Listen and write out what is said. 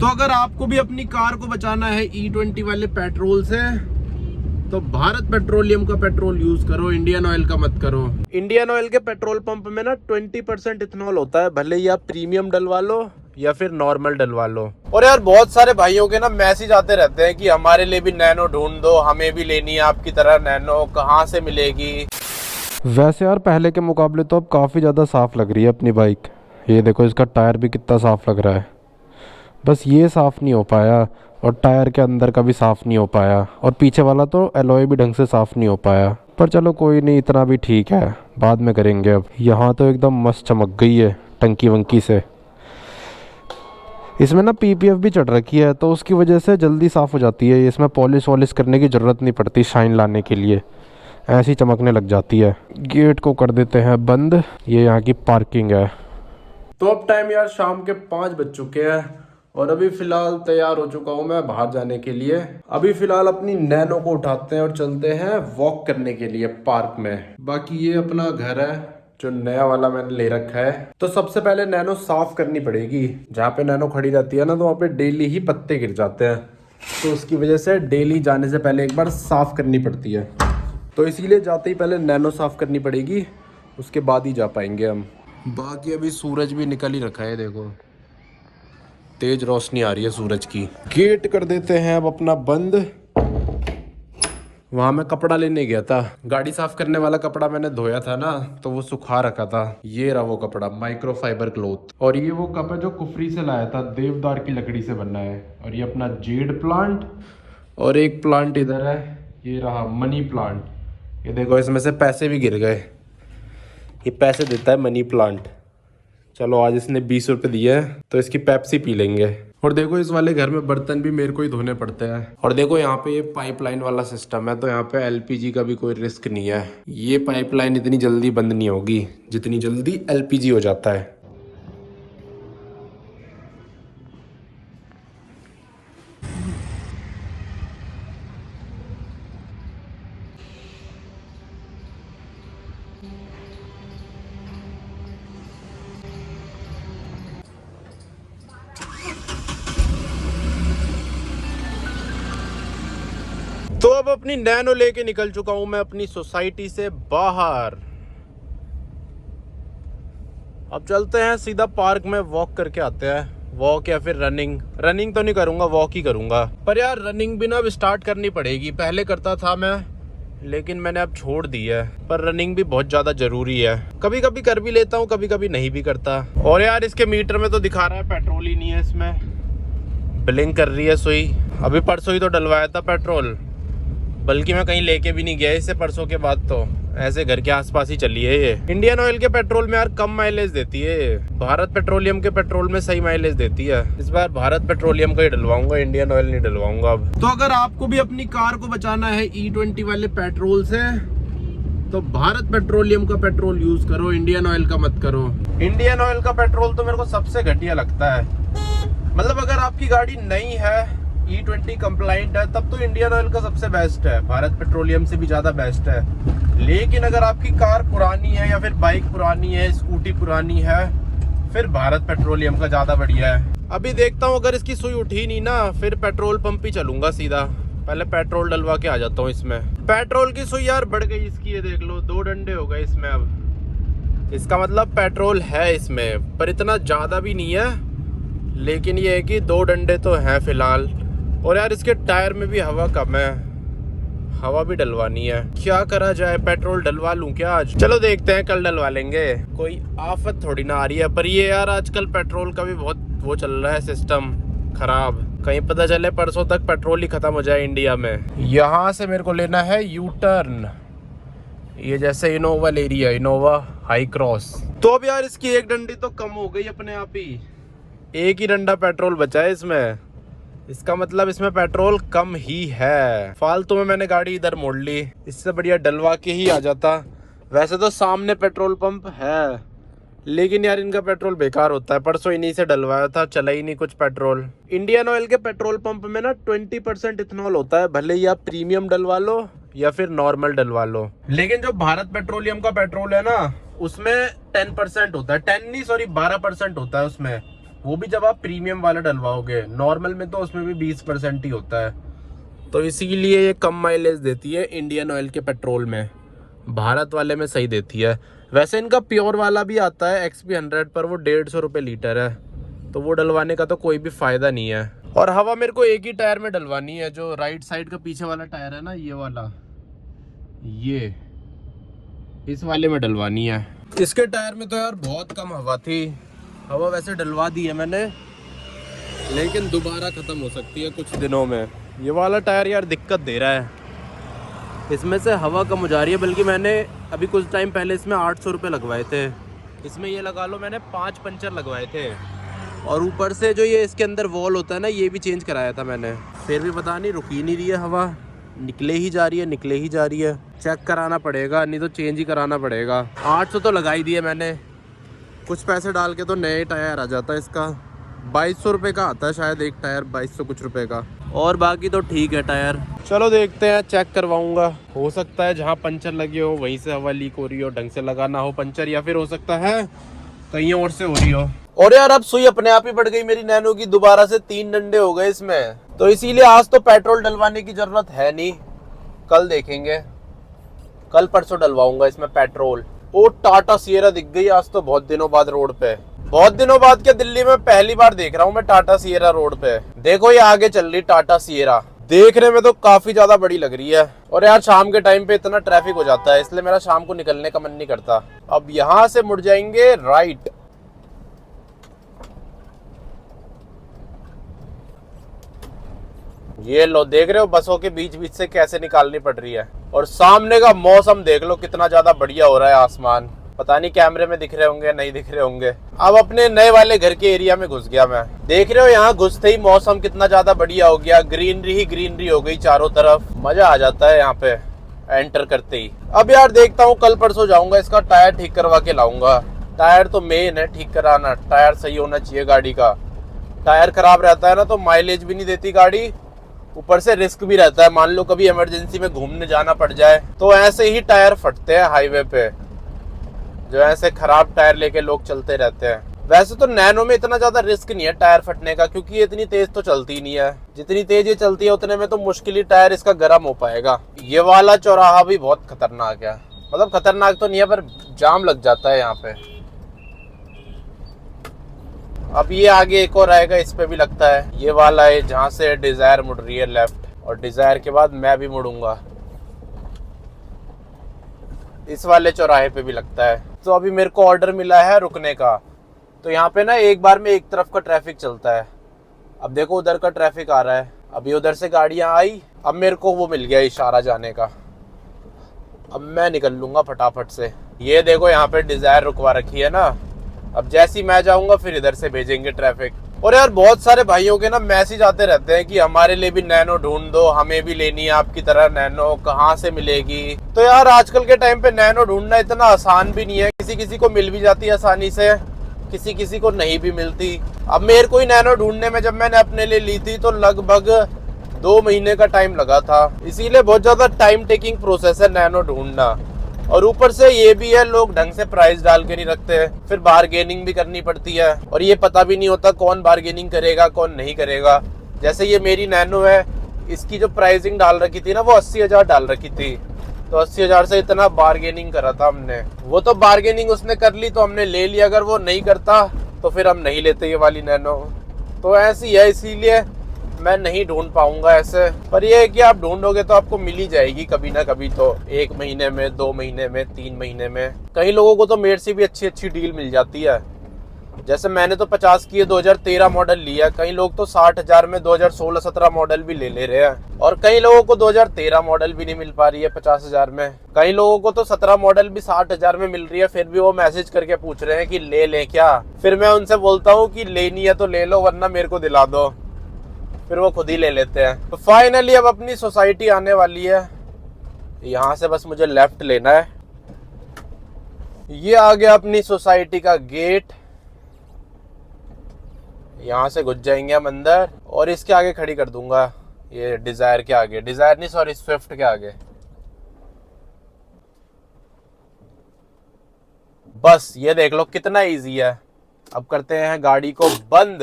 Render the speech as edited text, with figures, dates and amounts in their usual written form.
तो अगर आपको भी अपनी कार को बचाना है E20 वाले पेट्रोल से, तो भारत पेट्रोलियम का पेट्रोल यूज करो, इंडियन ऑयल का मत करो। इंडियन ऑयल के पेट्रोल पंप में ना 20% इथेनॉल होता है, भले ही आप प्रीमियम डलवा लो या फिर नॉर्मल डलवा लो। और यार बहुत सारे भाइयों के ना मैसेज आते रहते हैं कि हमारे लिए भी नैनो ढूंढ दो, हमें भी लेनी है आपकी तरह नैनो, कहाँ से मिलेगी। वैसे यार पहले के मुकाबले तो अब काफ़ी ज़्यादा साफ़ लग रही है अपनी बाइक। ये देखो इसका टायर भी कितना साफ़ लग रहा है, बस ये साफ़ नहीं हो पाया और टायर के अंदर का भी साफ़ नहीं हो पाया और पीछे वाला तो एलॉय भी ढंग से साफ़ नहीं हो पाया। पर चलो कोई नहीं, इतना भी ठीक है, बाद में करेंगे। अब यहाँ तो एकदम मस्त चमक गई है टंकी वंकी से। इसमें ना PPF भी चढ़ रखी है तो उसकी वजह से जल्दी साफ़ हो जाती है। इसमें पॉलिश वॉलिश करने की ज़रूरत नहीं पड़ती शाइन लाने के लिए, ऐसी चमकने लग जाती है। गेट को कर देते हैं बंद, ये यहाँ की पार्किंग है। तो अब टाइम यार शाम के 5 बज चुके हैं और अभी फिलहाल तैयार हो चुका हूँ मैं बाहर जाने के लिए। अभी फिलहाल अपनी नैनो को उठाते हैं और चलते हैं वॉक करने के लिए पार्क में। बाकी ये अपना घर है जो नया वाला मैंने ले रखा है। तो सबसे पहले नैनो साफ करनी पड़ेगी। जहाँ पे नैनो खड़ी रहती है ना, तो वहाँ पे डेली ही पत्ते गिर जाते हैं, तो उसकी वजह से डेली जाने से पहले एक बार साफ करनी पड़ती है। तो इसीलिए जाते ही पहले नैनो साफ करनी पड़ेगी, उसके बाद ही जा पाएंगे हम। बाकी अभी सूरज भी निकल ही रखा है, देखो तेज रोशनी आ रही है सूरज की। गेट कर देते हैं अब अपना बंद। वहाँ मैं कपड़ा लेने गया था, गाड़ी साफ करने वाला कपड़ा मैंने धोया था ना, तो वो सुखा रखा था। ये रहा वो कपड़ा, माइक्रोफाइबर क्लॉथ। और ये वो कप है जो कुफरी से लाया था, देवदार की लकड़ी से बना है। और ये अपना जेड प्लांट, और एक प्लांट इधर है, ये रहा मनी प्लांट। ये देखो इसमें से पैसे भी गिर गए, ये पैसे देता है मनी प्लांट। चलो आज इसने 20 रुपये दिए हैं तो इसकी पेप्सी पी लेंगे। और देखो इस वाले घर में बर्तन भी मेरे को ही धोने पड़ते हैं। और देखो यहाँ पे ये पाइपलाइन वाला सिस्टम है, तो यहाँ पे LPG का भी कोई रिस्क नहीं है। ये पाइपलाइन इतनी जल्दी बंद नहीं होगी जितनी जल्दी LPG हो जाता है। तो अब अपनी नैनो लेके निकल चुका हूं मैं अपनी सोसाइटी से बाहर। अब चलते हैं सीधा पार्क में, वॉक करके आते हैं। वॉक या फिर रनिंग तो नहीं करूंगा, वॉक ही करूंगा। पर यार रनिंग भी ना अब स्टार्ट करनी पड़ेगी। पहले करता था मैं, लेकिन मैंने अब छोड़ दी है। पर रनिंग भी बहुत ज़्यादा ज़रूरी है। कभी कभी कर भी लेता हूँ, कभी कभी नहीं भी करता। और यार इसके मीटर में तो दिखा रहा है पेट्रोल ही नहीं है इसमें, ब्लिंक कर रही है सुई। अभी परसों ही तो डलवाया था पेट्रोल, बल्कि मैं कहीं लेके भी नहीं गया इससे परसों के बाद, तो ऐसे घर के आसपास ही चली है ये। इंडियन ऑयल के पेट्रोल में यार कम माइलेज देती है, भारत पेट्रोलियम के पेट्रोल में सही माइलेज देती है। इस बार भारत पेट्रोलियम का ही डलवाऊंगा, इंडियन ऑयल नहीं डलवाऊंगा अब। तो अगर आपको भी अपनी कार को बचाना है E20 वाले पेट्रोल से, तो भारत पेट्रोलियम का पेट्रोल यूज करो, इंडियन ऑयल का मत करो। इंडियन ऑयल का पेट्रोल तो मेरे को सबसे घटिया लगता है। मतलब अगर आपकी गाड़ी नई है, E20 कंप्लाइंट है, तब तो इंडियन ऑयल का सबसे बेस्ट है, भारत पेट्रोलियम से भी ज़्यादा बेस्ट है। लेकिन अगर आपकी कार पुरानी है या फिर बाइक पुरानी है, स्कूटी पुरानी है, फिर भारत पेट्रोलियम का ज़्यादा बढ़िया है। अभी देखता हूँ, अगर इसकी सुई उठी नहीं ना, फिर पेट्रोल पंप ही चलूंगा सीधा। पहले पेट्रोल डलवा के आ जाता हूँ इसमें। पेट्रोल की सुई यार बढ़ गई इसकी, ये देख लो 2 डंडे हो गए इसमें अब। इसका मतलब पेट्रोल है इसमें, पर इतना ज़्यादा भी नहीं है। लेकिन ये है कि 2 डंडे तो हैं फिलहाल। और यार इसके टायर में भी हवा कम है, हवा भी डलवानी है। क्या करा जाए, पेट्रोल डलवा लूं क्या आज? चलो देखते हैं, कल डलवा लेंगे, कोई आफत थोड़ी ना आ रही है। पर ये यार आजकल पेट्रोल का भी बहुत वो चल रहा है सिस्टम खराब, कहीं पता चले परसों तक पेट्रोल ही खत्म हो जाए इंडिया में। यहाँ से मेरे को लेना है यू टर्न, ये जैसे इनोवा ले रही है, इनोवा हाई क्रॉस। तो अब यार इसकी 1 डंडी तो कम हो गई अपने आप ही, 1 ही डंडा पेट्रोल बचा है इसमें। इसका मतलब इसमें पेट्रोल कम ही है। फालतू में मैंने गाड़ी इधर मोड़ ली, इससे बढ़िया डलवा के ही आ जाता। वैसे तो सामने पेट्रोल पंप है, लेकिन यार इनका पेट्रोल बेकार होता है। परसों इन्हीं से डलवाया था, चला ही नहीं कुछ पेट्रोल। इंडियन ऑयल के पेट्रोल पंप में ना 20% इथेनॉल होता है, भले ही आप प्रीमियम डलवा लो या फिर नॉर्मल डलवा लो। लेकिन जो भारत पेट्रोलियम का पेट्रोल है ना, उसमें 10% होता है, 10 नहीं सॉरी 12% होता है उसमें। वो भी जब आप प्रीमियम वाला डलवाओगे। नॉर्मल में तो उसमें भी 20% ही होता है, तो इसीलिए ये कम माइलेज देती है इंडियन ऑयल के पेट्रोल में, भारत वाले में सही देती है। वैसे इनका प्योर वाला भी आता है XP100 पर, वो 150 रुपये लीटर है, तो वो डलवाने का तो कोई भी फ़ायदा नहीं है। और हवा मेरे को एक ही टायर में डलवानी है, जो राइट साइड का पीछे वाला टायर है ना, ये वाला, ये इस वाले में डलवानी है। इसके टायर में तो यार बहुत कम हवा थी, हवा वैसे डलवा दी है मैंने, लेकिन दोबारा ख़त्म हो सकती है कुछ दिनों में। ये वाला टायर यार दिक्कत दे रहा है, इसमें से हवा कम हो जा रही है। बल्कि मैंने अभी कुछ टाइम पहले इसमें 800 रुपये लगवाए थे, इसमें ये लगा लो मैंने 5 पंचर लगवाए थे, और ऊपर से जो ये इसके अंदर वॉल होता है ना, ये भी चेंज कराया था मैंने, फिर भी पता नहीं रुक ही नहीं रही है हवा, निकले ही जा रही है, निकले ही जा रही है। चेक कराना पड़ेगा, नहीं तो चेंज ही कराना पड़ेगा। 800 तो लगा ही दिए मैंने, कुछ पैसे डाल के तो नए टायर आ जाता है इसका। 2200 रुपये का आता है शायद एक टायर, 2200 कुछ रुपए का, और बाकी तो ठीक है टायर। चलो देखते हैं, चेक करवाऊंगा। हो सकता है जहाँ पंचर लगे हो वहीं से हवा लीक हो रही हो, ढंग से लगा ना हो पंचर, या फिर हो सकता है कहीं और से हो रही हो। और यार अब सुई अपने आप ही बढ़ गई मेरी नैनो की, दोबारा से 3 डंडे हो गए इसमें, तो इसीलिए आज तो पेट्रोल डलवाने की जरूरत है नहीं, कल देखेंगे, कल परसों डलवाऊंगा इसमें पेट्रोल। ओ टाटा सिएरा दिख गई आज तो बहुत दिनों बाद रोड पे, बहुत दिनों बाद क्या, दिल्ली में पहली बार देख रहा हूँ मैं टाटा सिएरा रोड पे। देखो ये आगे चल रही टाटा सिएरा, देखने में तो काफी ज्यादा बड़ी लग रही है। और यार शाम के टाइम पे इतना ट्रैफिक हो जाता है, इसलिए मेरा शाम को निकलने का मन नहीं करता। अब यहाँ से मुड़ जाएंगे राइट, ये लो देख रहे हो बसों के बीच बीच से कैसे निकालनी पड़ रही है। और सामने का मौसम देख लो कितना ज्यादा बढ़िया हो रहा है, आसमान पता नहीं कैमरे में दिख रहे होंगे नहीं दिख रहे होंगे। अब अपने नए वाले घर के एरिया में घुस गया मैं, देख रहे हो यहाँ घुसते ही मौसम कितना ज्यादा बढ़िया हो गया, ग्रीनरी ही ग्रीनरी हो गई चारों तरफ, मजा आ जाता है यहाँ पे एंटर करते ही। अब यार देखता हूँ कल परसों जाऊंगा, इसका टायर ठीक करवा के लाऊंगा। टायर तो मेन है ठीक कराना, टायर सही होना चाहिए गाड़ी का। टायर खराब रहता है ना तो माइलेज भी नहीं देती गाड़ी, ऊपर से रिस्क भी रहता है, मान लो कभी इमरजेंसी में घूमने जाना पड़ जाए तो ऐसे ही टायर फटते हैं हाईवे पे, जो ऐसे खराब टायर लेके लोग चलते रहते हैं। वैसे तो नैनो में इतना ज्यादा रिस्क नहीं है टायर फटने का, क्योंकि ये इतनी तेज तो चलती नहीं है, जितनी तेज ये चलती है उतने में तो मुश्किल ही टायर इसका गर्म हो पाएगा। ये वाला चौराहा भी बहुत खतरनाक है, मतलब खतरनाक तो नहीं है पर जाम लग जाता है यहाँ पे। अब ये आगे एक और आएगा, इस पे भी लगता है, ये वाला है जहाँ से डिजायर मुड़ रही है लेफ्ट, और डिजायर के बाद मैं भी मुड़ूंगा, इस वाले चौराहे पे भी लगता है। तो अभी मेरे को ऑर्डर मिला है रुकने का, तो यहाँ पे ना एक बार में एक तरफ का ट्रैफिक चलता है। अब देखो उधर का ट्रैफिक आ रहा है, अभी उधर से गाड़ियां आई, अब मेरे को वो मिल गया इशारा जाने का, अब मैं निकल लूंगा फटाफट से। ये देखो यहाँ पे डिजायर रुकवा रखी है ना, अब जैसे ही मैं जाऊंगा फिर इधर से भेजेंगे ट्रैफिक। और यार बहुत सारे भाइयों के ना मैसेज आते रहते हैं कि हमारे लिए भी नैनो ढूंढ दो, हमें भी लेनी है आपकी तरह नैनो, कहाँ से मिलेगी। तो यार आजकल के टाइम पे नैनो ढूंढना इतना आसान भी नहीं है, किसी किसी को मिल भी जाती है आसानी से, किसी किसी को नहीं भी मिलती। अब मेरे को ही नैनो ढूंढने में जब मैंने अपने लिए ली थी तो लगभग 2 महीने का टाइम लगा था, इसीलिए बहुत ज्यादा टाइम टेकिंग प्रोसेस है नैनो ढूंढना। और ऊपर से ये भी है लोग ढंग से प्राइस डाल के नहीं रखते, फिर बार्गेनिंग भी करनी पड़ती है, और ये पता भी नहीं होता कौन बार्गेनिंग करेगा कौन नहीं करेगा। जैसे ये मेरी नैनो है, इसकी जो प्राइसिंग डाल रखी थी ना वो 80,000 डाल रखी थी, तो 80,000 से इतना बार्गेनिंग करा था हमने, वो तो बार्गेनिंग उसने कर ली तो हमने ले लिया, अगर वो नहीं करता तो फिर हम नहीं लेते ये वाली नैनो। तो ऐसी है, इसीलिए मैं नहीं ढूंढ पाऊंगा ऐसे। पर ये है कि आप ढूंढोगे तो आपको मिल ही जाएगी कभी ना कभी, तो 1 महीने में, 2 महीने में, 3 महीने में। कई लोगों को तो मेरे से भी अच्छी अच्छी डील मिल जाती है, जैसे मैंने तो 50 की 2013 मॉडल लिया, कई लोग तो 60,000 में 2016-17 मॉडल भी ले रहे हैं, और कई लोगों को 2013 मॉडल भी नहीं मिल पा रही है 50,000 में, कई लोगों को तो 17 मॉडल भी 60,000 में मिल रही है, फिर भी वो मैसेज करके पूछ रहे हैं कि ले लें क्या। फिर मैं उनसे बोलता हूँ कि लेनी है तो ले लो वरना मेरे को दिला दो, फिर वो खुद ही ले लेते हैं। तो फाइनली अब अपनी सोसाइटी आने वाली है, यहाँ से बस मुझे लेफ्ट लेना है। ये आ गया अपनी सोसाइटी का गेट, यहाँ से घुस जाएंगे हम अंदर, और इसके आगे खड़ी कर दूंगा, ये डिजायर के आगे, डिजायर नहीं सॉरी स्विफ्ट के आगे। बस ये देख लो कितना इजी है, अब करते हैं गाड़ी को बंद।